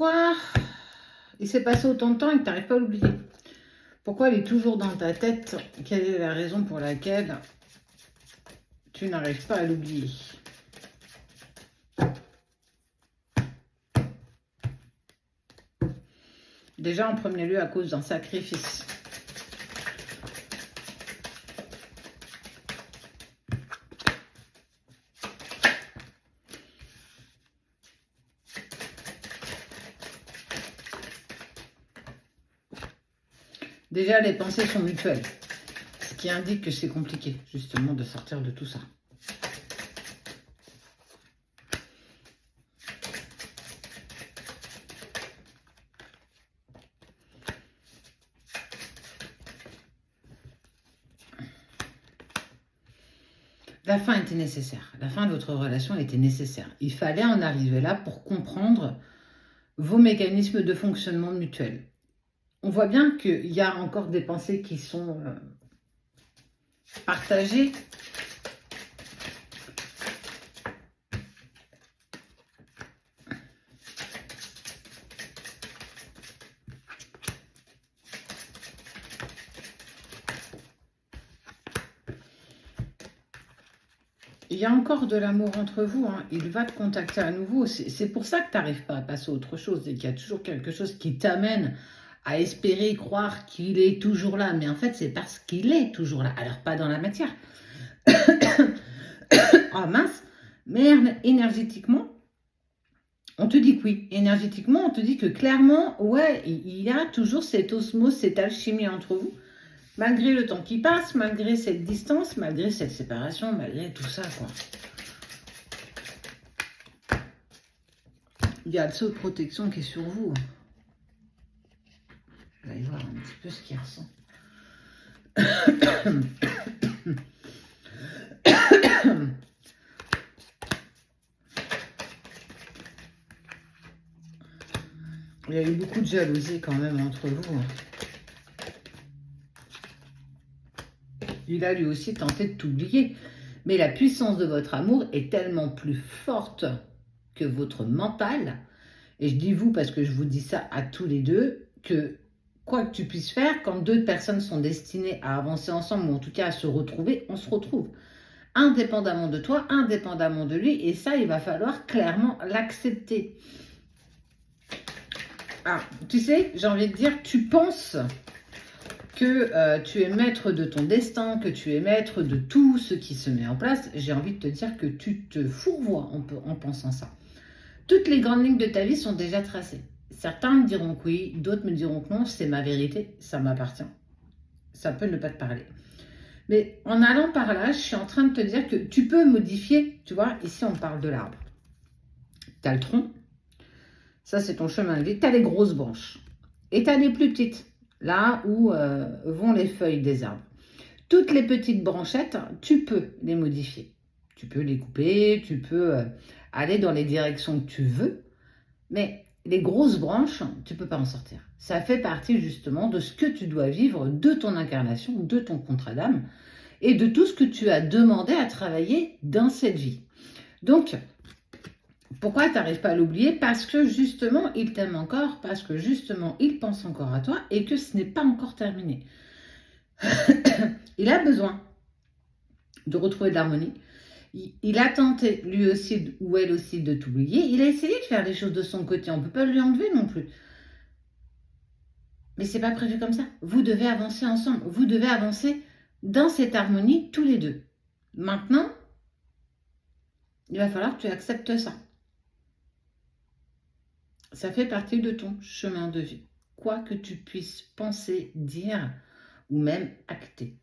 pourquoi il s'est passé autant de temps et que tu n'arrives pas à l'oublier? Pourquoi il est toujours dans ta tête? Quelle est la raison pour laquelle tu n'arrives pas à l'oublier? Déjà, en premier lieu, à cause d'un sacrifice. Déjà, les pensées sont mutuelles. Ce qui indique que c'est compliqué, justement, de sortir de tout ça. La fin était nécessaire. La fin de votre relation était nécessaire. Il fallait en arriver là pour comprendre vos mécanismes de fonctionnement mutuel. On voit bien qu'il y a encore des pensées qui sont partagées. Il y a encore de l'amour entre vous, hein. Il va te contacter à nouveau. C'est pour ça que tu n'arrives pas à passer à autre chose et qu'il y a toujours quelque chose qui t'amène à espérer, croire qu'il est toujours là. Mais en fait, c'est parce qu'il est toujours là. Alors, pas dans la matière. Ah mince, mais énergétiquement, on te dit que oui. Énergétiquement, on te dit que clairement, ouais, il y a toujours cette osmose, cette alchimie entre vous. Malgré le temps qui passe, malgré cette distance, malgré cette séparation, malgré tout ça, quoi. Il y a le saut de protection qui est sur vous. Je vais aller voir un petit peu ce qu'il ressent. Il y a eu beaucoup de jalousie quand même entre vous. Il a lui aussi tenté de t'oublier. Mais la puissance de votre amour est tellement plus forte que votre mental. Et je dis vous parce que je vous dis ça à tous les deux, que quoi que tu puisses faire, quand deux personnes sont destinées à avancer ensemble, ou en tout cas à se retrouver, on se retrouve. Indépendamment de toi, indépendamment de lui. Et ça, il va falloir clairement l'accepter. Ah, tu sais, j'ai envie de dire, tu penses que tu es maître de ton destin, que tu es maître de tout ce qui se met en place. J'ai envie de te dire que tu te fourvoies en pensant ça. Toutes les grandes lignes de ta vie sont déjà tracées. Certains me diront que oui, d'autres me diront que non, c'est ma vérité, ça m'appartient. Ça peut ne pas te parler. Mais en allant par là, je suis en train de te dire que tu peux modifier, tu vois, ici on parle de l'arbre. Tu as le tronc, ça c'est ton chemin de vie, tu as les grosses branches et tu as les plus petites, là où vont les feuilles des arbres. Toutes les petites branchettes, tu peux les modifier. Tu peux les couper, tu peux aller dans les directions que tu veux, mais les grosses branches, tu ne peux pas en sortir. Ça fait partie justement de ce que tu dois vivre, de ton incarnation, de ton contrat d'âme, et de tout ce que tu as demandé à travailler dans cette vie. Donc, pourquoi tu n'arrives pas à l'oublier? Parce que justement, il t'aime encore, parce que justement, il pense encore à toi, et que ce n'est pas encore terminé. Il a besoin de retrouver de l'harmonie. Il a tenté, lui aussi, ou elle aussi, de t'oublier. Il a essayé de faire les choses de son côté. On ne peut pas lui enlever non plus. Mais ce n'est pas prévu comme ça. Vous devez avancer ensemble. Vous devez avancer dans cette harmonie tous les deux. Maintenant, il va falloir que tu acceptes ça. Ça fait partie de ton chemin de vie. Quoi que tu puisses penser, dire ou même acter.